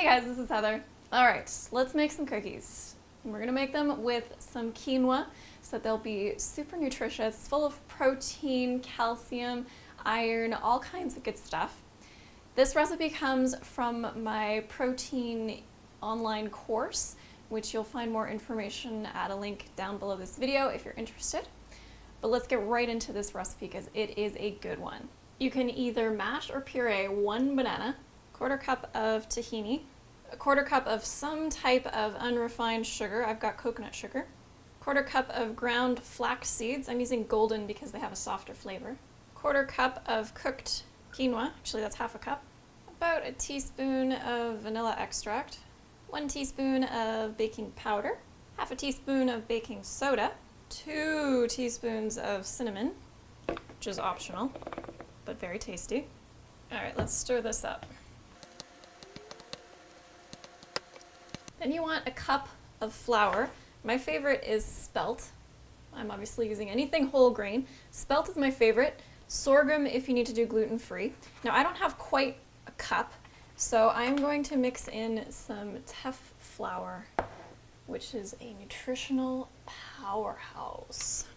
Hey guys, this is Heather. Alright, let's make some cookies. We're gonna make them with some quinoa so that they'll be super nutritious, full of protein, calcium, iron, all kinds of good stuff. This recipe comes from my protein online course, which you'll find more information at a link down below this video if you're interested. But let's get right into this recipe because it is a good one. You can either mash or puree 1 banana, 1/4 cup of tahini, 1/4 cup of some type of unrefined sugar. I've got coconut sugar. 1/4 cup of ground flax seeds. I'm using golden because they have a softer flavor. 1/4 cup of cooked quinoa. Actually, that's 1/2 cup. About a teaspoon of vanilla extract. 1 teaspoon of baking powder. 1/2 teaspoon of baking soda. 2 teaspoons of cinnamon, which is optional, but very tasty. All right, let's stir this up. Then you want a cup of flour. My favorite is spelt. I'm obviously using anything whole grain. Spelt is my favorite. Sorghum if you need to do gluten-free. Now I don't have quite a cup, so I'm going to mix in some teff flour, which is a nutritional powerhouse.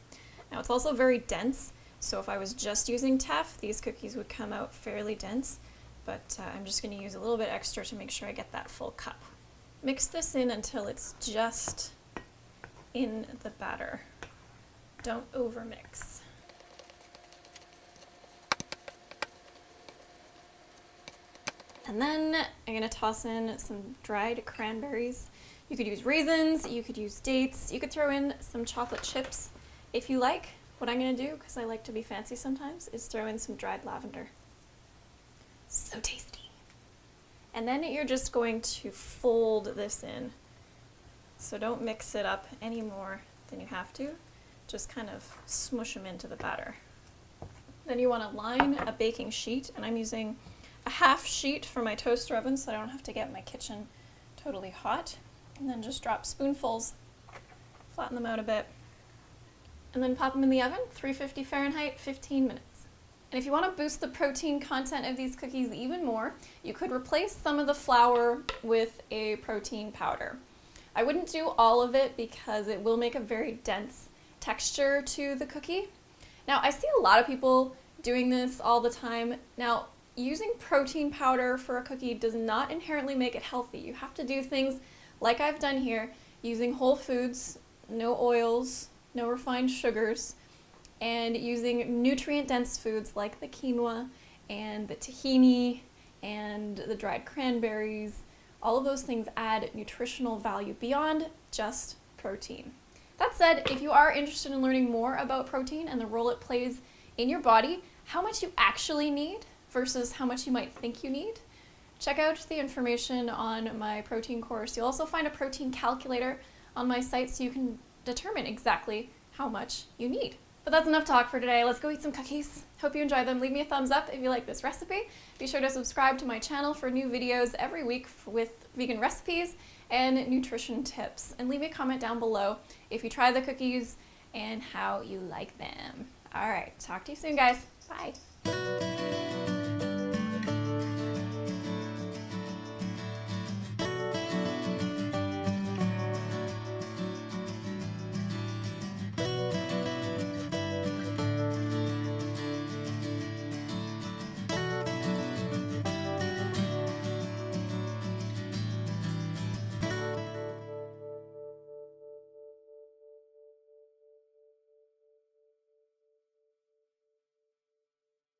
Now it's also very dense, so if I was just using teff, these cookies would come out fairly dense, but I'm just going to use a little bit extra to make sure I get that full cup. Mix this in until it's just in the batter. Don't overmix. And then I'm going to toss in some dried cranberries. You could use raisins, you could use dates, you could throw in some chocolate chips if you like. What I'm going to do, because I like to be fancy sometimes, is throw in some dried lavender. So tasty. And then you're just going to fold this in. So don't mix it up any more than you have to. Just kind of smush them into the batter. Then you want to line a baking sheet, and I'm using a 1/2 sheet for my toaster oven so I don't have to get my kitchen totally hot. And then just drop spoonfuls, flatten them out a bit, and then pop them in the oven, 350 Fahrenheit, 15 minutes. And if you want to boost the protein content of these cookies even more, you could replace some of the flour with a protein powder. I wouldn't do all of it because it will make a very dense texture to the cookie. Now, I see a lot of people doing this all the time. Now, using protein powder for a cookie does not inherently make it healthy. You have to do things like I've done here, using whole foods, no oils, no refined sugars, and using nutrient-dense foods like the quinoa and the tahini and the dried cranberries. All of those things add nutritional value beyond just protein. That said, if you are interested in learning more about protein and the role it plays in your body, how much you actually need versus how much you might think you need, check out the information on my protein course. You'll also find a protein calculator on my site so you can determine exactly how much you need. But that's enough talk for today. Let's go eat some cookies. Hope you enjoy them. Leave me a thumbs up if you like this recipe. Be sure to subscribe to my channel for new videos every week with vegan recipes and nutrition tips. And leave me a comment down below if you try the cookies and how you like them. All right, talk to you soon, guys. Bye.